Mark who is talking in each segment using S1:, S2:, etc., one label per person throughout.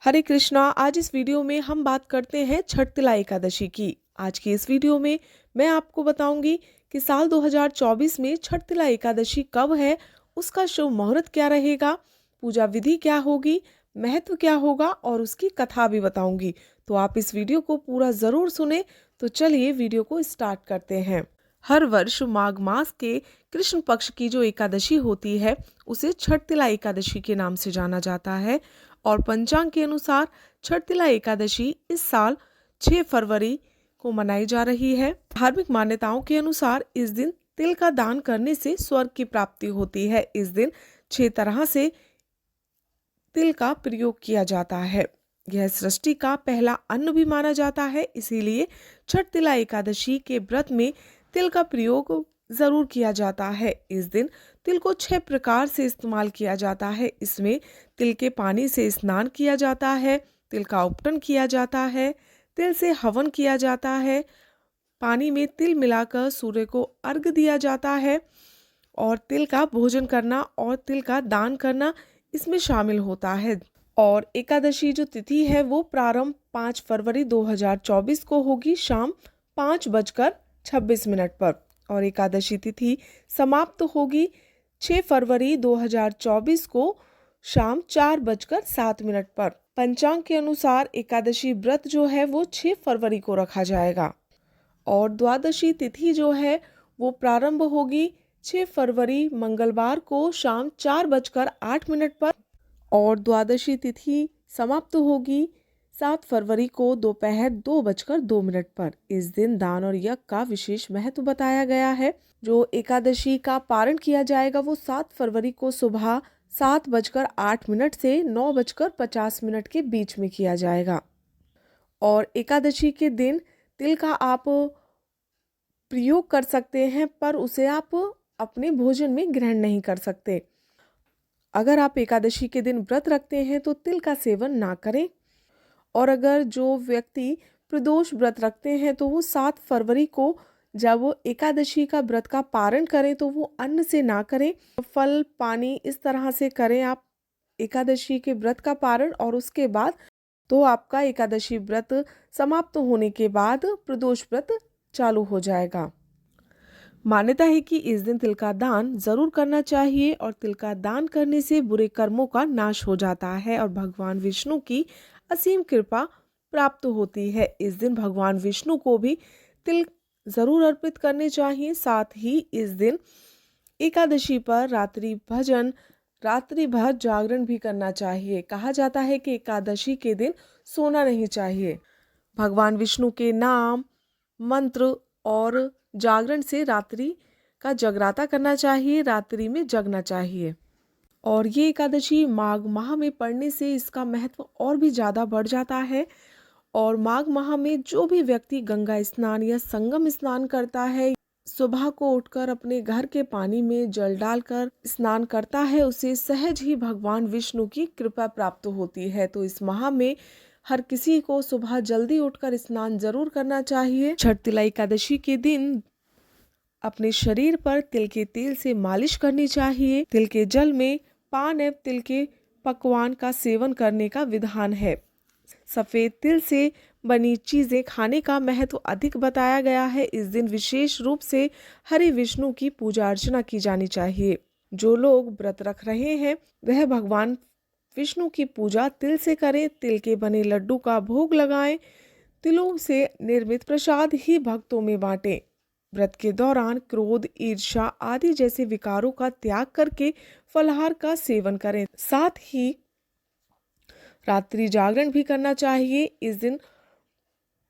S1: हरे कृष्णा। आज इस वीडियो में हम बात करते हैं छठ तिला एकादशी की। आज की इस वीडियो में मैं आपको बताऊंगी कि साल 2024 में छठ तिला एकादशी कब है, उसका शुभ मुहूर्त क्या रहेगा, पूजा विधि क्या होगी, महत्व क्या होगा और उसकी कथा भी बताऊंगी। तो आप इस वीडियो को पूरा जरूर सुने। तो चलिए वीडियो को स्टार्ट करते हैं। हर वर्ष माघ मास के कृष्ण पक्ष की जो एकादशी होती है उसे छठ तिला एकादशी के नाम से जाना जाता है और पंचांग के अनुसार छठ तिला एकादशी इस साल 6 फरवरी को मनाई जा रही है। धार्मिक मान्यताओं के अनुसार इस दिन तिल का दान करने से स्वर्ग की प्राप्ति होती है। इस दिन 6 तरह से तिल का प्रयोग किया जाता है। यह सृष्टि का पहला अन्न भी माना जाता है, इसीलिए छठ तिला एकादशी के व्रत में तिल का प्रयोग जरूर किया जाता है। इस दिन तिल को 6 प्रकार से इस्तेमाल किया जाता है। इसमें तिल के पानी से स्नान किया जाता है, तिल का उपटन किया जाता है, तिल से हवन किया जाता है, पानी में तिल मिलाकर सूर्य को अर्घ्य दिया जाता है और तिल का भोजन करना और तिल का दान करना इसमें शामिल होता है। और एकादशी जो तिथि है वो प्रारंभ 5 फरवरी 2024 को होगी शाम 5:26 पर और एकादशी तिथि समाप्त होगी 6 फरवरी 2024 को शाम 4:07 पर। पंचांग के अनुसार एकादशी व्रत जो है वो 6 फरवरी को रखा जाएगा और द्वादशी तिथि जो है वो प्रारंभ होगी 6 फरवरी मंगलवार को शाम 4:08 पर और द्वादशी तिथि समाप्त होगी 7 फरवरी को दोपहर 2:02 पर। इस दिन दान और यज्ञ का विशेष महत्व बताया गया है। जो एकादशी का पारण किया जाएगा वो 7 फरवरी को सुबह 7:08 से 9:50 के बीच में किया जाएगा और एकादशी के दिन तिल का आप प्रयोग कर सकते हैं पर उसे आप अपने भोजन में ग्रहण नहीं कर सकते। अगर आप एकादशी के दिन व्रत रखते हैं तो तिल का सेवन ना करें और अगर जो व्यक्ति प्रदोष व्रत रखते हैं तो वो 7 फरवरी को जब वो एकादशी का व्रत का पारण करें तो वो अन्न से ना करें, फल पानी इस तरह से करें आप एकादशी के व्रत का पारण और उसके बाद तो आपका एकादशी व्रत समाप्त होने के बाद प्रदोष व्रत चालू हो जाएगा। मान्यता है कि इस दिन तिल का दान जरूर करना चाहिए और तिल का दान करने से बुरे कर्मों का नाश हो जाता है और भगवान विष्णु की असीम कृपा प्राप्त होती है। इस दिन भगवान विष्णु को भी तिल जरूर अर्पित करने चाहिए। साथ ही इस दिन एकादशी पर रात्रि भर जागरण भी करना चाहिए। कहा जाता है कि एकादशी के दिन सोना नहीं चाहिए। भगवान विष्णु के नाम मंत्र और जागरण से रात्रि का जगराता करना चाहिए, रात्रि में जगना चाहिए और ये एकादशी माघ माह में पड़ने से इसका महत्व और भी ज़्यादा बढ़ जाता है। और माघ माह में जो भी व्यक्ति गंगा स्नान या संगम स्नान करता है, सुबह को उठकर अपने घर के पानी में जल डालकर स्नान करता है, उसे सहज ही भगवान विष्णु की कृपा प्राप्त होती है। तो इस माह में हर किसी को सुबह जल्दी उठकर स्नान जरूर करना चाहिए। छठ तिला एकादशी के दिन अपने शरीर पर तिल के तेल से मालिश करनी चाहिए। तिल के जल में पान एवं तिल के पकवान का सेवन करने का विधान है। सफेद तिल से बनी चीजें खाने का महत्व अधिक बताया गया है। इस दिन विशेष रूप से हरि विष्णु की पूजा अर्चना की जानी चाहिए। जो लोग व्रत रख रहे हैं वह भगवान विष्णु की पूजा तिल से करें, तिल के बने लड्डू का भोग लगाएं, तिलों से निर्मित प्रसाद ही भक्तों में बांटें। व्रत के दौरान क्रोध, ईर्ष्या आदि जैसे विकारों का त्याग करके फलाहार का सेवन करें। साथ ही रात्रि जागरण भी करना चाहिए। इस दिन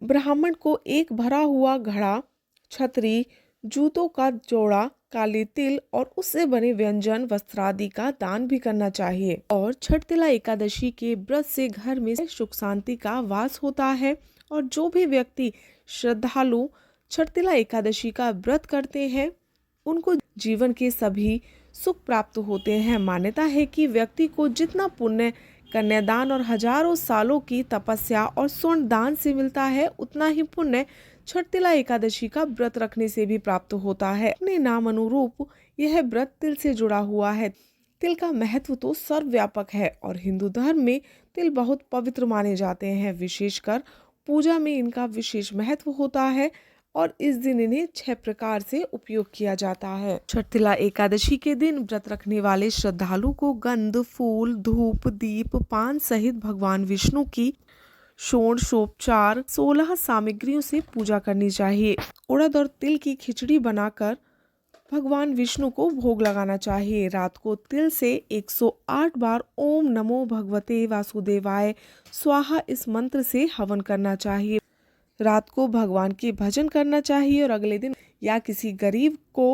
S1: ब्राह्मण को एक भरा हुआ घड़ा, छतरी, जूतों का जोड़ा, काले तिल और उससे बने व्यंजन, वस्त्रादि का दान भी करना चाहिए। और छठ तिला एकादशी के व्रत से घर में सुख शांति का वास होता है और जो भी व्यक्ति श्रद्धालु छठ तिला एकादशी का व्रत करते हैं उनको जीवन के सभी सुख प्राप्त होते हैं। मान्यता है कि व्यक्ति को जितना पुण्य कन्यादान और हजारों सालों की तपस्या और स्वर्ण दान से मिलता है उतना ही पुण्य छठ तिला एकादशी का व्रत रखने से भी प्राप्त होता है। अपने नाम अनुरूप यह व्रत तिल से जुड़ा हुआ है। तिल का महत्व तो सर्वव्यापक है और हिंदू धर्म में तिल बहुत पवित्र माने जाते हैं। विशेषकर पूजा में इनका विशेष महत्व होता है और इस दिन इन्हें 6 प्रकार से उपयोग किया जाता है। छठतिला एकादशी के दिन व्रत रखने वाले श्रद्धालु को गंध, फूल, धूप, दीप, पान सहित भगवान विष्णु की षोडशोपचार 16 सामग्रियों से पूजा करनी चाहिए। उड़द और तिल की खिचड़ी बनाकर भगवान विष्णु को भोग लगाना चाहिए। रात को तिल से 108 बार ओम नमो भगवते वासुदेवाय स्वाहा इस मंत्र से हवन करना चाहिए। रात को भगवान की भजन करना चाहिए और अगले दिन या किसी गरीब को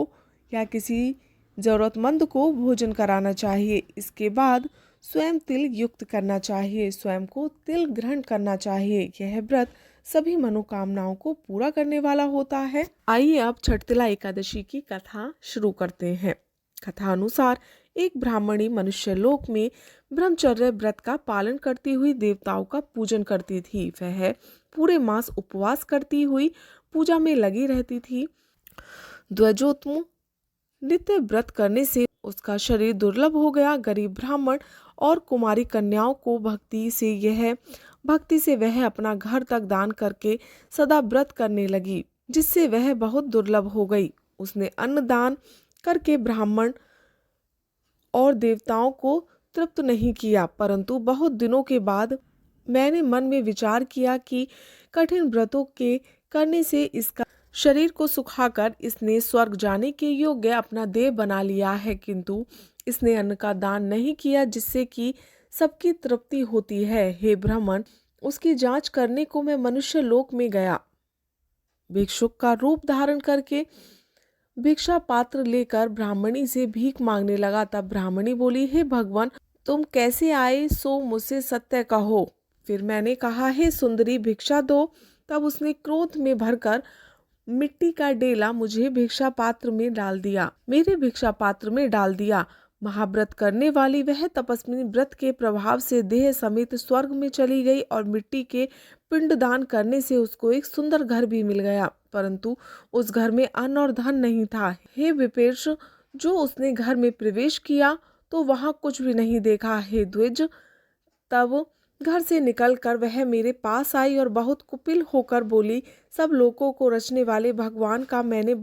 S1: या किसी जरूरतमंद को भोजन कराना चाहिए। इसके बाद स्वयं तिल युक्त करना चाहिए, स्वयं को तिल ग्रहण करना चाहिए। यह व्रत सभी मनोकामनाओं को पूरा करने वाला होता है। आइए अब छठतिला एकादशी की कथा शुरू करते हैं। कथा अनुसार एक ब्राह्मणी मनुष्य लोक में ब्रह्मचर्य व्रत का पालन करती हुई देवताओं का पूजन करती थी। वह पूरे मास उपवास करती हुई पूजा में लगी रहती थी। द्विजोत्तम नित्य व्रत करने से उसका शरीर दुर्लभ हो गया। गरीब ब्राह्मण और कुमारी कन्याओं को भक्ति से वह अपना घर तक दान करके सदा व्रत करने लगी, जिससे वह बहुत दुर्लभ हो गई। उसने अन्न दान करके ब्राह्मण और देवताओं को तृप्त नहीं किया, परंतु बहुत दिनों के बाद मैंने मन में विचार किया कि कठिन व्रतों के करने से इसका शरीर को सुखाकर इसने स्वर्ग जाने के योग्य अपना देह बना लिया है, किंतु इसने अन्न का दान नहीं किया जिससे कि सबकी तृप्ति होती है। हे ब्राह्मण, उसकी जांच करने को मैं मनुष्य लोक में गया। भिक्षुक का रूप धारण करके भिक्षा पात्र लेकर ब्राह्मणी से भीख मांगने लगा। तब ब्राह्मणी बोली, हे भगवान, तुम कैसे आए सो मुझसे सत्य कहो। फिर मैंने कहा, हे सुंदरी, भिक्षा दो। तब उसने क्रोध में भरकर मिट्टी का डेला मुझे भिक्षा पात्र में डाल दिया, मेरे भिक्षा पात्र में डाल दिया। महाव्रत करने वाली वह तपस्विनी व्रत के प्रभाव से देह समेत स्वर्ग में चली गई और मिट्टी के पिंड दान करने से उसको एक सुंदर घर भी मिल गया, परंतु उस घर में अन्न और धन नहीं था। हे विपेश, जो उसने घर में प्रवेश किया तो वहां कुछ भी नहीं देखा। हे द्विज, तब घर से निकलकर वह मेरे पास आई और बहुत कुपिल होकर बोली, सब लोगों को रचने वाले भगवान का मैंने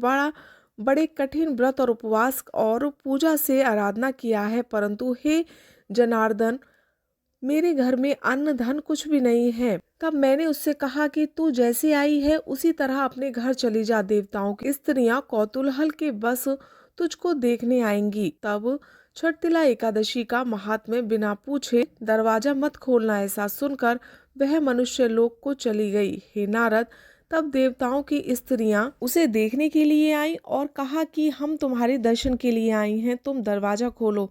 S1: बड़े कठिन व्रत और उपवास और पूजा से आराधना किया है, परंतु हे जनार्दन, मेरे घर में अन्न धन कुछ भी नहीं है। तब मैंने उससे कहा कि तू जैसे आई है उसी तरह अपने घर चली जा। देवताओं की स्त्रियां कौतूहल के बस तुझको देखने आएंगी। तब छठतिला एकादशी का महात्म्य बिना पूछे दरवाजा मत खोलना, ऐसा सुनकर वह मनुष्य लोक को चली गई। हे नारद, तब देवताओं की स्त्रियां उसे देखने के लिए आईं और कहा कि हम तुम्हारे दर्शन के लिए आई हैं, तुम दरवाजा खोलो।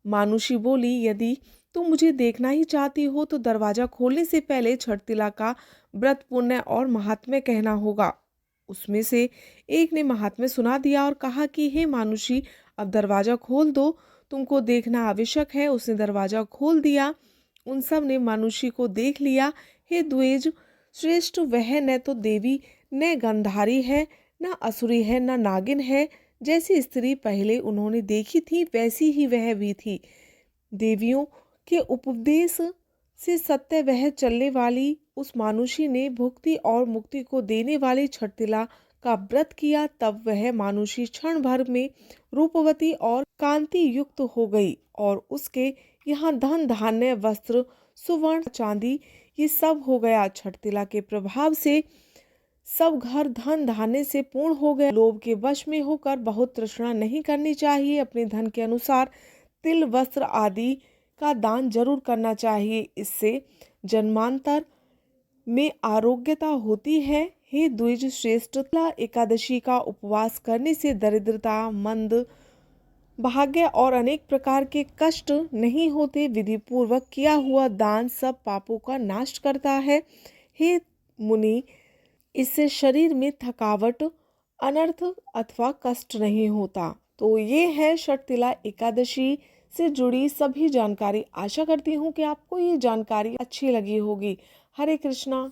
S1: मानुषी बोली, यदि तुम मुझे देखना ही चाहती हो तो दरवाजा खोलने से पहले छठतिला का व्रत पुण्य और महात्म्य कहना होगा। उसमें से एक ने महात्म्य सुना दिया और कहा कि हे मानुषी, अब दरवाजा खोल दो, तुमको देखना आवश्यक है। उसने दरवाजा खोल दिया। उन सब ने मानुषी को देख लिया। हे द्विज श्रेष्ठ, वह न तो देवी न गंधारी है, न असुरी है, न नागिन है। जैसी स्त्री पहले उन्होंने देखी थी वैसी ही वह भी थी। देवियों के उपदेश से सत्य वह चलने वाली उस मानुषी ने भुक्ति और मुक्ति को देने वाली छठतिला का व्रत किया। तब वह मानुषी क्षण भर में रूपवती और कांति युक्त हो गई और उसके यहाँ धन धान्य वस्त्र सुवर्ण चांदी ये सब हो गया। छठतिला के प्रभाव से सब घर धन धान्य से पूर्ण हो गए। लोभ के वश में होकर बहुत तृष्णा नहीं करनी चाहिए। अपने धन के अनुसार तिल वस्त्र आदि का दान जरूर करना चाहिए, इससे जन्मांतर में आरोग्यता होती है। हे द्विज श्रेष्ठ, एकादशी का उपवास करने से दरिद्रता, मंद भाग्य और अनेक प्रकार के कष्ट नहीं होते। विधि पूर्वक किया हुआ दान सब पापों का नाश करता है। हे मुनि, इससे शरीर में थकावट, अनर्थ अथवा कष्ट नहीं होता। तो ये है छठतिला एकादशी से जुड़ी सभी जानकारी। आशा करती हूँ कि आपको ये जानकारी अच्छी लगी होगी। हरे कृष्णा।